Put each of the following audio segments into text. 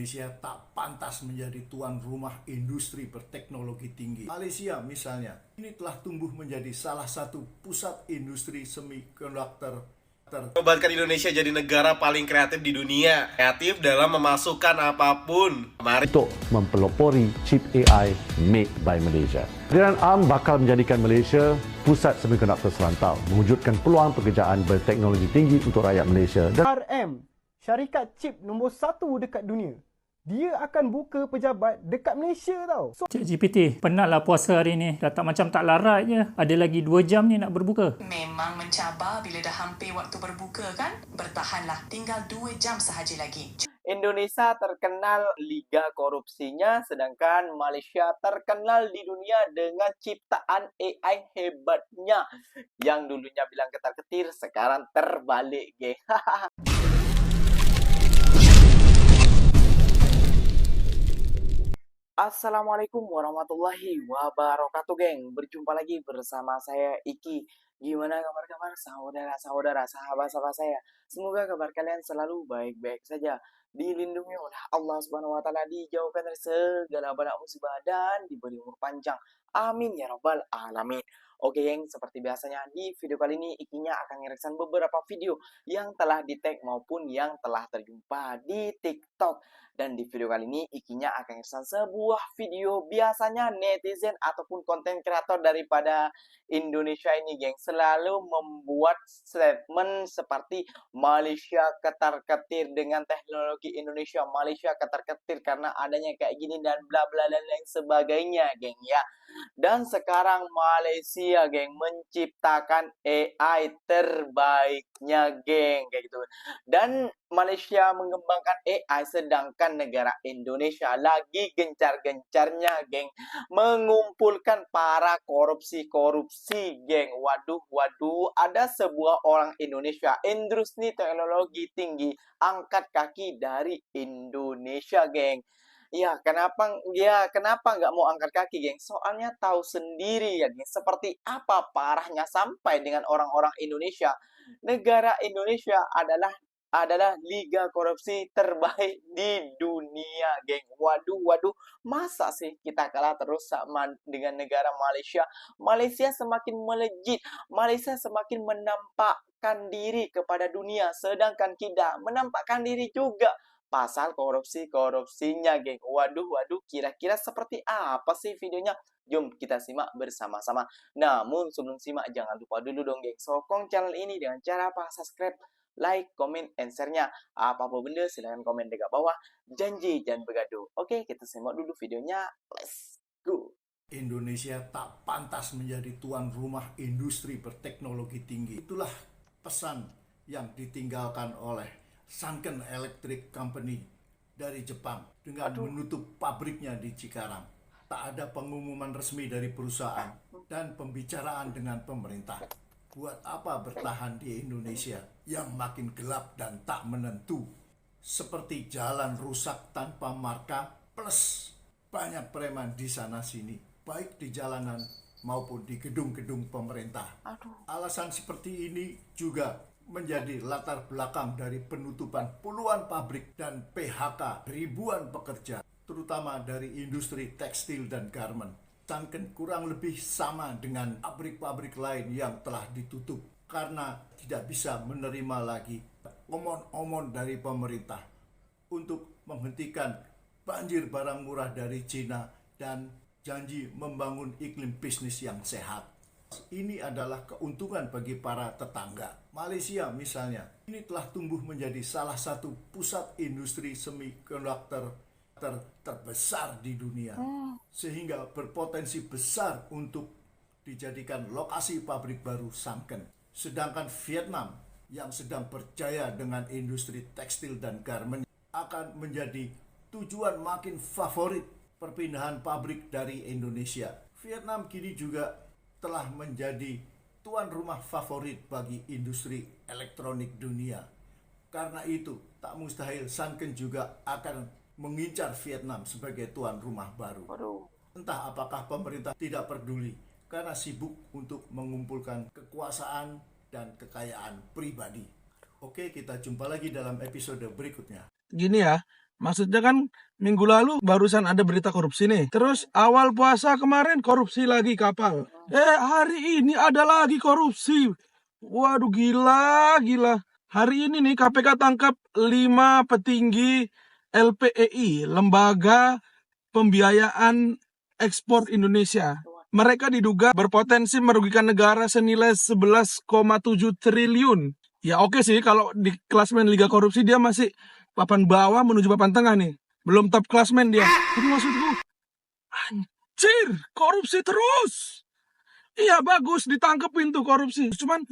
Indonesia tak pantas menjadi tuan rumah industri berteknologi tinggi. Malaysia misalnya, ini telah tumbuh menjadi salah satu pusat industri semikonduktor. Menobatkan Indonesia jadi negara paling kreatif di dunia. Kreatif dalam memasukkan apapun. Mari untuk mempelopori chip AI made by Malaysia. Kehadiran ARM bakal menjadikan Malaysia pusat semikonduktor serantau, mewujudkan peluang pekerjaan berteknologi tinggi untuk rakyat Malaysia. RM, syarikat chip nombor 1 dekat dunia. Dia akan buka pejabat dekat Malaysia tau. ChatGPT, penatlah puasa hari ni. Dah tak macam tak larat je. Ada lagi 2 jam ni nak berbuka. Memang mencabar bila dah hampir waktu berbuka kan? Bertahanlah, tinggal 2 jam sahaja lagi. Indonesia terkenal liga korupsinya, sedangkan Malaysia terkenal di dunia dengan ciptaan AI hebatnya. Yang dulunya bilang ketar-ketir, sekarang terbalik, geng. Assalamualaikum warahmatullahi wabarakatuh, geng. Berjumpa lagi bersama saya Iki. Gimana kabar-kabar saudara-saudara, sahabat-sahabat saya? Semoga kabar kalian selalu baik-baik saja. Dilindungi oleh Allah Subhanahu wa taala, dijauhkan dari segala bala musibah dan diberi umur panjang. Amin ya rabbal alamin. Oke, geng, seperti biasanya di video kali ini Ikinya akan ngereksan beberapa video yang telah di-tag maupun yang telah terjumpa di TikTok. Dan di video kali ini Ikinya akan ngereksan sebuah video biasanya netizen ataupun konten kreator daripada Indonesia ini, geng, selalu membuat statement seperti Malaysia ketar-ketir dengan teknologi Indonesia, Malaysia ketar-ketir karena adanya kayak gini dan bla bla dan lain sebagainya, geng, ya. Dan sekarang Malaysia, geng, menciptakan AI terbaiknya, geng, kayak gitu. Dan Malaysia mengembangkan AI, sedangkan negara Indonesia lagi gencar-gencarnya, geng, mengumpulkan para korupsi, geng. Waduh, ada sebuah orang Indonesia, industri teknologi tinggi, angkat kaki dari Indonesia, geng. Ya, kenapa nggak mau angkat kaki, geng? Soalnya tahu sendiri ya, geng, seperti apa parahnya sampai dengan orang-orang Indonesia. Negara Indonesia adalah liga korupsi terbaik di dunia, geng. Waduh, masa sih kita kalah terus sama dengan negara Malaysia? Malaysia semakin melejit, Malaysia semakin menampakkan diri kepada dunia, sedangkan kita menampakkan diri juga pasal korupsinya, geng. Waduh, kira-kira seperti apa sih videonya? Jom kita simak bersama-sama. Namun sebelum simak, jangan lupa dulu dong, geng, sokong channel ini dengan cara apa? Subscribe, like, comment, and share-nya. Apa-apa benda silahkan komen dekat bawah. Janji jangan bergaduh. Oke, kita simak dulu videonya. Let's go. Indonesia tak pantas menjadi tuan rumah industri berteknologi tinggi. Itulah pesan yang ditinggalkan oleh Sanken Electric Company dari Jepang dengan menutup pabriknya di Cikarang. Tak ada pengumuman resmi dari perusahaan dan pembicaraan dengan pemerintah. Buat apa bertahan di Indonesia yang makin gelap dan tak menentu? Seperti jalan rusak tanpa marka plus banyak preman di sana-sini, baik di jalanan maupun di gedung-gedung pemerintah. Alasan seperti ini juga menjadi latar belakang dari penutupan puluhan pabrik dan PHK ribuan pekerja, terutama dari industri tekstil dan garment. Sanken kurang lebih sama dengan pabrik-pabrik lain yang telah ditutup karena tidak bisa menerima lagi omon-omon dari pemerintah untuk menghentikan banjir barang murah dari Cina dan janji membangun iklim bisnis yang sehat. Ini adalah keuntungan bagi para tetangga. Malaysia misalnya, ini telah tumbuh menjadi salah satu pusat industri semikonduktor terbesar di dunia, sehingga berpotensi besar untuk dijadikan lokasi pabrik baru Sanken. Sedangkan Vietnam yang sedang berjaya dengan industri tekstil dan garment akan menjadi tujuan makin favorit perpindahan pabrik dari Indonesia. Vietnam kini juga telah menjadi tuan rumah favorit bagi industri elektronik dunia. Karena itu, tak mustahil Sanken juga akan mengincar Vietnam sebagai tuan rumah baru. Entah apakah pemerintah tidak peduli karena sibuk untuk mengumpulkan kekuasaan dan kekayaan pribadi. Oke, kita jumpa lagi dalam episode berikutnya. Gini ya, Maksudnya kan minggu lalu barusan ada berita korupsi nih. Terus awal puasa kemarin korupsi lagi kapal. Hari ini ada lagi korupsi. Waduh, gila. Hari ini nih KPK tangkap 5 petinggi LPEI, Lembaga Pembiayaan Ekspor Indonesia. Mereka diduga berpotensi merugikan negara senilai 11,7 triliun. Ya oke sih, kalau di klasmen Liga Korupsi dia masih papan bawah menuju papan tengah nih. Belum top klasmen dia. Tapi maksudku, anjir, korupsi terus. Iya bagus, ditangkepin tuh korupsi. Cuman,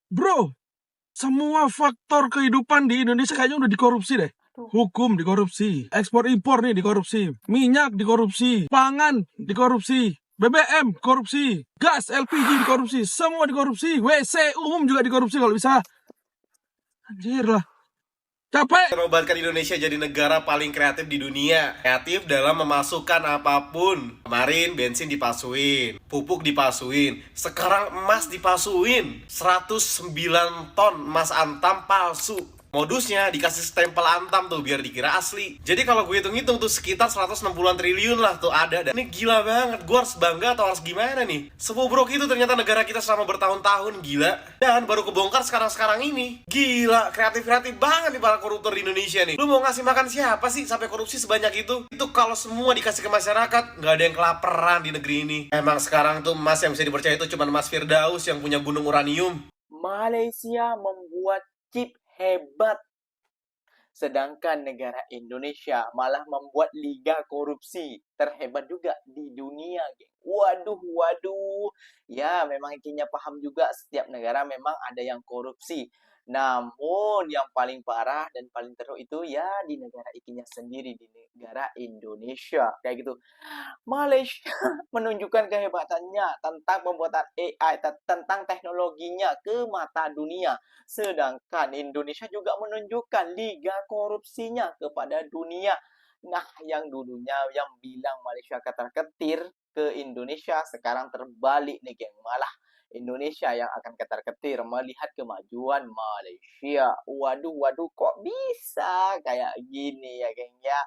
bro, semua faktor kehidupan di Indonesia kayaknya udah dikorupsi deh. Hukum dikorupsi, ekspor impor nih dikorupsi, minyak dikorupsi, pangan dikorupsi, BBM korupsi, gas LPG dikorupsi, semua dikorupsi, WC umum juga dikorupsi kalau bisa. Anjir lah. Capek. Menobatkan Indonesia jadi negara paling kreatif di dunia. Kreatif dalam memasukkan apapun. Kemarin bensin dipalsuin, pupuk dipalsuin, sekarang emas dipalsuin. 109 ton emas antam palsu. Modusnya dikasih stempel antam tuh biar dikira asli. Jadi kalau gue hitung-hitung tuh sekitar 160-an triliun lah tuh ada. Dan ini gila banget. Gue harus bangga atau harus gimana nih? Sebobrok itu ternyata negara kita selama bertahun-tahun, gila. Dan baru kebongkar sekarang-sekarang ini. Gila, kreatif-kreatif banget nih para koruptor di Indonesia nih. Lu mau ngasih makan siapa sih sampai korupsi sebanyak itu? Itu kalau semua dikasih ke masyarakat, nggak ada yang kelaparan di negeri ini. Emang sekarang tuh emas yang bisa dipercaya itu cuma emas Firdaus yang punya gunung uranium. Malaysia membuat chip hebat. Sedangkan negara Indonesia malah membuat liga korupsi terhebat juga di dunia, geng. Waduh. Ya, memang ikinya paham juga setiap negara memang ada yang korupsi. Namun yang paling parah dan paling teruk itu ya di negara ikinya sendiri, di negara Indonesia. Kayak gitu. Malaysia menunjukkan kehebatannya tentang pembuatan AI, tentang teknologinya ke mata dunia. Sedangkan Indonesia juga menunjukkan liga korupsinya kepada dunia. Nah, yang dulunya yang bilang Malaysia ketar-ketir ke Indonesia, sekarang terbalik nih, geng. Malah Indonesia yang akan ketar-ketir melihat kemajuan Malaysia. Waduh, kok bisa kayak gini ya, geng ya.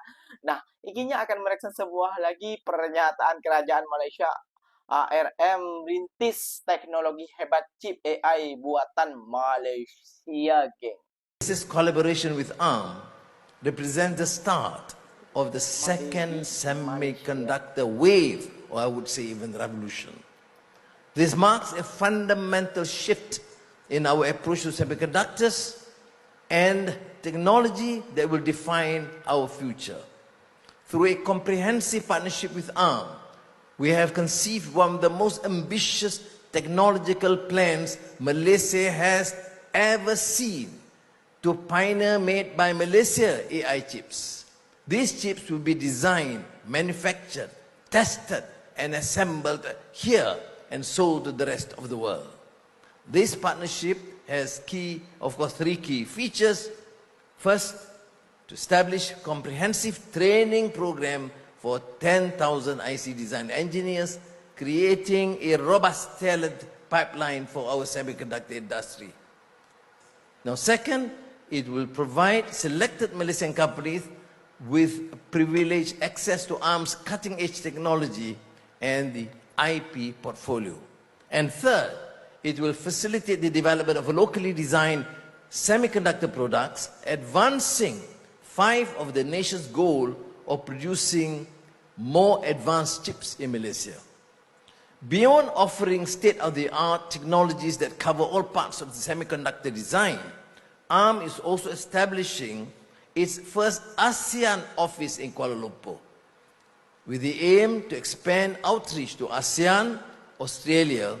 Nah, ikinya akan mereksan sebuah lagi pernyataan kerajaan Malaysia. ARM rintis teknologi hebat chip AI buatan Malaysia, geng. This collaboration with ARM represents the start of the second semiconductor wave, or I would say even revolution. This marks a fundamental shift in our approach to semiconductors and technology that will define our future. Through a comprehensive partnership with ARM, we have conceived one of the most ambitious technological plans Malaysia has ever seen to pioneer made by Malaysia AI chips. These chips will be designed, manufactured, tested, and assembled here and sold to the rest of the world. This partnership has three key features. First, to establish comprehensive training program for 10,000 IC design engineers, creating a robust talent pipeline for our semiconductor industry. Now, second, it will provide selected Malaysian companies with privileged access to ARM's cutting-edge technology and the IP portfolio. And third, it will facilitate the development of locally designed semiconductor products, advancing 5 of the nation's goal of producing more advanced chips in Malaysia. Beyond offering state-of-the-art technologies that cover all parts of the semiconductor design, ARM is also establishing its first ASEAN office in Kuala Lumpur, with the aim to expand outreach to ASEAN, Australia,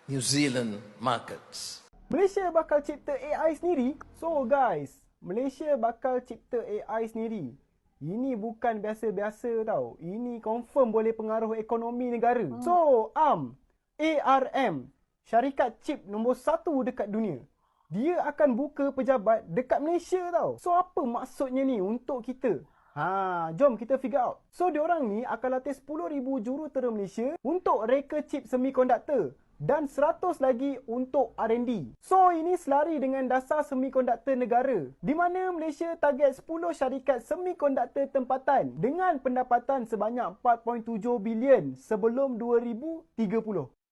New Zealand markets. Malaysia bakal cipta AI sendiri? So guys, Malaysia bakal cipta AI sendiri. Ini bukan biasa-biasa tau. Ini confirm boleh pengaruh ekonomi negara. So, ARM, syarikat chip nombor 1 dekat dunia. Dia akan buka pejabat dekat Malaysia tau. So, apa maksudnya ni untuk kita? Jom kita figure out. So, diorang ni akan latih 10,000 jurutera Malaysia untuk reka chip semikonduktor dan 100 lagi untuk R&D. So, ini selari dengan dasar semikonduktor negara, di mana Malaysia target 10 syarikat semikonduktor tempatan dengan pendapatan sebanyak 4.7 bilion sebelum 2030.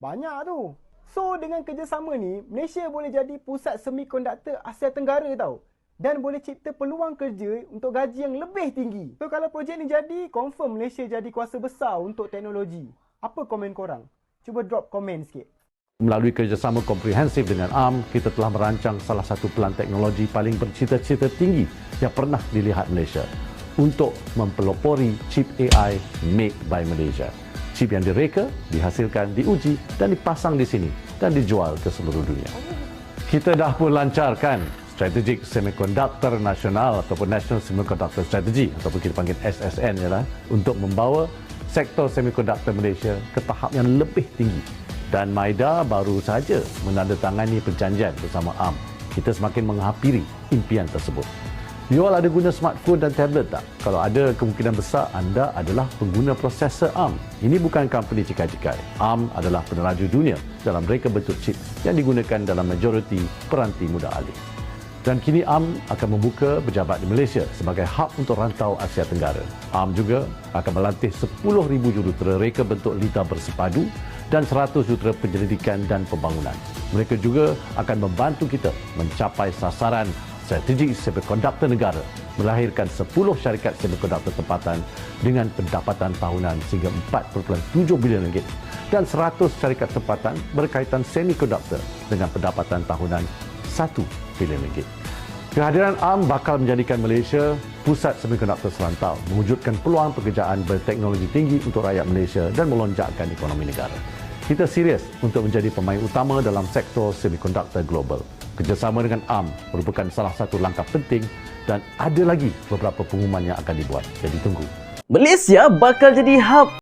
Banyak tu. So, dengan kerjasama ni, Malaysia boleh jadi pusat semikonduktor Asia Tenggara tau. Dan boleh cipta peluang kerja untuk gaji yang lebih tinggi. So, kalau projek ni jadi, confirm Malaysia jadi kuasa besar untuk teknologi. Apa komen korang? Cuba drop komen sikit. Melalui kerjasama komprehensif dengan ARM, kita telah merancang salah satu pelan teknologi paling bercita-cita tinggi yang pernah dilihat Malaysia untuk mempelopori chip AI made by Malaysia. Chip yang direka, dihasilkan, diuji dan dipasang di sini dan dijual ke seluruh dunia. Kita dah pun lancarkan Strategic Semiconductor Nasional ataupun National Semiconductor Strategy ataupun kita panggil SSN ialah untuk membawa sektor semikonduktor Malaysia ke tahap yang lebih tinggi. Dan MIDA baru saja menandatangani perjanjian bersama ARM. Kita semakin menghampiri impian tersebut. You all ada guna smartphone dan tablet tak? Kalau ada, kemungkinan besar anda adalah pengguna prosesor ARM. Ini bukan company cikai-cikai. ARM adalah peneraju dunia dalam reka bentuk chip yang digunakan dalam majoriti peranti mudah alih. Dan kini ARM akan membuka pejabat di Malaysia sebagai hub untuk rantau Asia Tenggara. ARM juga akan melantik 10,000 jurutera reka bentuk litar bersepadu dan 100 jurutera penyelidikan dan pembangunan. Mereka juga akan membantu kita mencapai sasaran strategi semikonduktor negara, melahirkan 10 syarikat semikonduktor tempatan dengan pendapatan tahunan sehingga 4.7 bilion ringgit dan 100 syarikat tempatan berkaitan semikonduktor dengan pendapatan tahunan 1 bilion ringgit. Kehadiran ARM bakal menjadikan Malaysia pusat semikonduktor serantau, mewujudkan peluang pekerjaan berteknologi tinggi untuk rakyat Malaysia dan melonjakkan ekonomi negara. Kita serius untuk menjadi pemain utama dalam sektor semikonduktor global. Kerjasama dengan ARM merupakan salah satu langkah penting dan ada lagi beberapa pengumuman yang akan dibuat. Jadi tunggu. Malaysia bakal jadi hub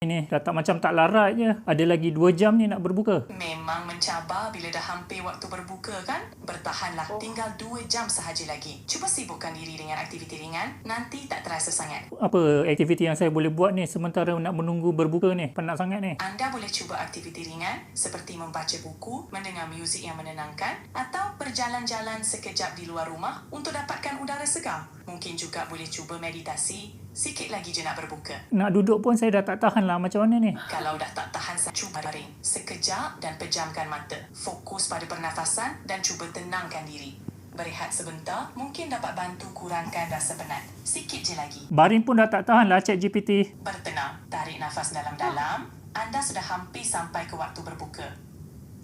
Ini dah tak macam tak larat je. Ada lagi 2 jam ni nak berbuka. Memang mencabar bila dah hampir waktu berbuka kan? Bertahanlah, tinggal 2 jam sahaja lagi. Cuba sibukkan diri dengan aktiviti ringan, nanti tak terasa sangat. Apa aktiviti yang saya boleh buat ni sementara nak menunggu berbuka ni? Penat sangat ni. Anda boleh cuba aktiviti ringan seperti membaca buku, mendengar muzik yang menenangkan atau berjalan-jalan sekejap di luar rumah untuk dapatkan udara segar. Mungkin juga boleh cuba meditasi. Sikit lagi je nak berbuka. Nak duduk pun saya dah tak tahan lah. Macam mana ni? Kalau dah tak tahan, cuba baring. Sekejap dan pejamkan mata. Fokus pada pernafasan dan cuba tenangkan diri. Berehat sebentar, mungkin dapat bantu kurangkan rasa penat. Sikit je lagi. Baring pun dah tak tahan lah, ChatGPT. Bertenang, tarik nafas dalam-dalam. Anda sudah hampir sampai ke waktu berbuka.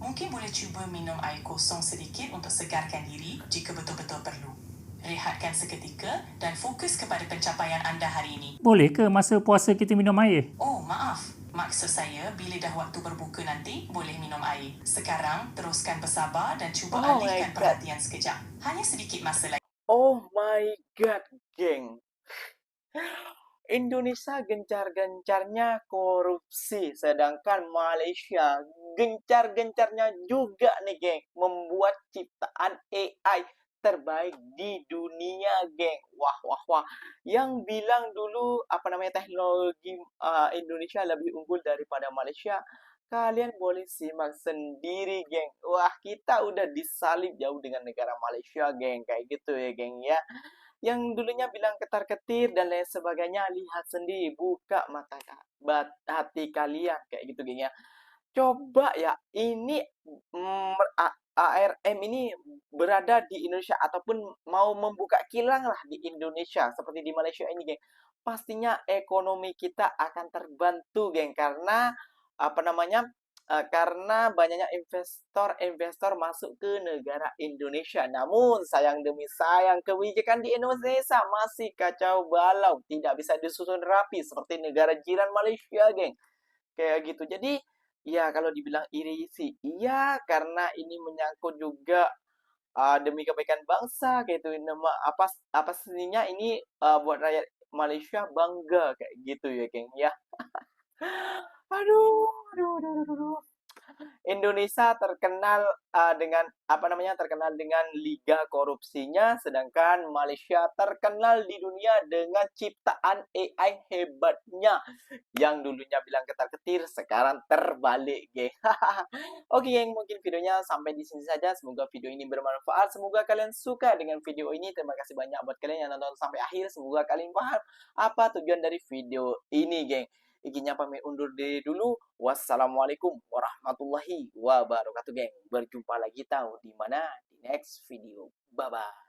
Mungkin boleh cuba minum air kosong sedikit untuk segarkan diri jika betul-betul perlu. Rehatkan seketika dan fokus kepada pencapaian anda hari ini. Boleh ke masa puasa kita minum air? Oh, maaf. Maksud saya, bila dah waktu berbuka nanti, boleh minum air. Sekarang, teruskan bersabar dan cuba alihkan perhatian sekejap. Hanya sedikit masa lagi. Oh my god, geng. Indonesia gencar-gencarnya korupsi, sedangkan Malaysia gencar-gencarnya juga nih, geng, membuat ciptaan AI terbaik di dunia, geng. Wah. Yang bilang dulu teknologi Indonesia lebih unggul daripada Malaysia, kalian boleh simak sendiri, geng. Wah, kita udah disalib jauh dengan negara Malaysia, geng. Kayak gitu ya, geng ya. Yang dulunya bilang ketar-ketir dan lain sebagainya, lihat sendiri, buka mata hati kalian kayak gitu, geng ya. Coba ya, ini ARM ini berada di Indonesia ataupun mau membuka kilang lah di Indonesia seperti di Malaysia ini, geng. Pastinya ekonomi kita akan terbantu, geng, karena karena banyaknya investor masuk ke negara Indonesia. Namun sayang demi sayang, kebijakan di Indonesia masih kacau balau, tidak bisa disusun rapi seperti negara jiran Malaysia, geng. Kayak gitu. Jadi ya kalau dibilang iri sih, iya, karena ini menyangkut juga demi kebaikan bangsa kayak gitu. Nama apa seninya ini buat rakyat Malaysia bangga kayak gitu ya, geng ya. Aduh, aduh, aduh, aduh, aduh. Indonesia terkenal terkenal dengan liga korupsinya, sedangkan Malaysia terkenal di dunia dengan ciptaan AI hebatnya. Yang dulunya bilang ketar-ketir, sekarang terbalik, geng. Oke, geng, mungkin videonya sampai di sini saja. Semoga video ini bermanfaat. Semoga kalian suka dengan video ini. Terima kasih banyak buat kalian yang nonton sampai akhir. Semoga kalian paham apa tujuan dari video ini, geng. Ikinya pamit undur diri dulu. Wassalamualaikum warahmatullahi wabarakatuh, geng. Berjumpa lagi tahu di mana di next video. Bye bye.